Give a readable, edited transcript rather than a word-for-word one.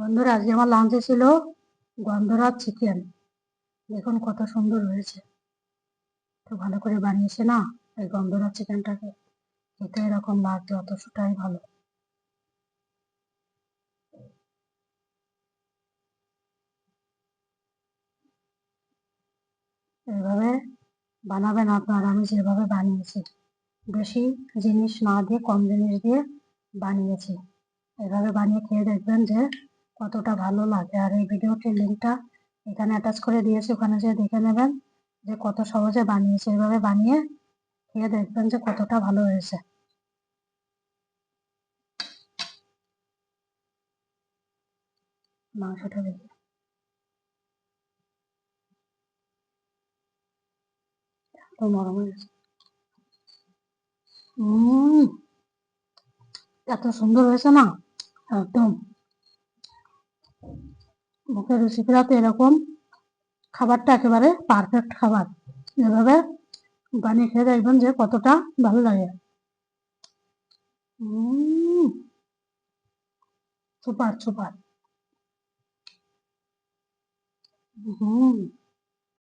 বন্ধুরা, আজকে আমার লাঞ্চে ছিল গন্ধরাজ চিকেন। দেখুন কত সুন্দর হয়েছে। তো ভালো করে বানিয়েছে না এই গন্ধরাজ চিকেনটাকে। খেতে এরকম লাগছে, অতটাই ভালো। এইভাবে বানাবেন আপনারা, আমি যেভাবে বানিয়েছি। বেশি জিনিস না দিয়ে কম জিনিস দিয়ে বানিয়েছি। এভাবে বানিয়ে খেয়ে দেখবেন যে কতটা ভালো লাগে। আর এই ভিডিওটির লিঙ্কটা এখানে অ্যাটাচ করে দিয়েছি, ওখানে যেয়ে দেখে নেবেন যে কত সহজে বানিয়েছে। এইভাবে বানিয়ে খেয়ে দেখবেন যে কতটা ভালো হয়েছে। মাংসটা দেখি, এত নরম হয়েছে। এত সুন্দর হয়েছে না, একদম মুখের রুচি ফেরাতে এরকম খাবারটা একেবারে পারফেক্ট খাবার। এভাবে বানিয়ে খেয়ে দেখবেন যে কতটা ভালো লাগে। Super super. হুম।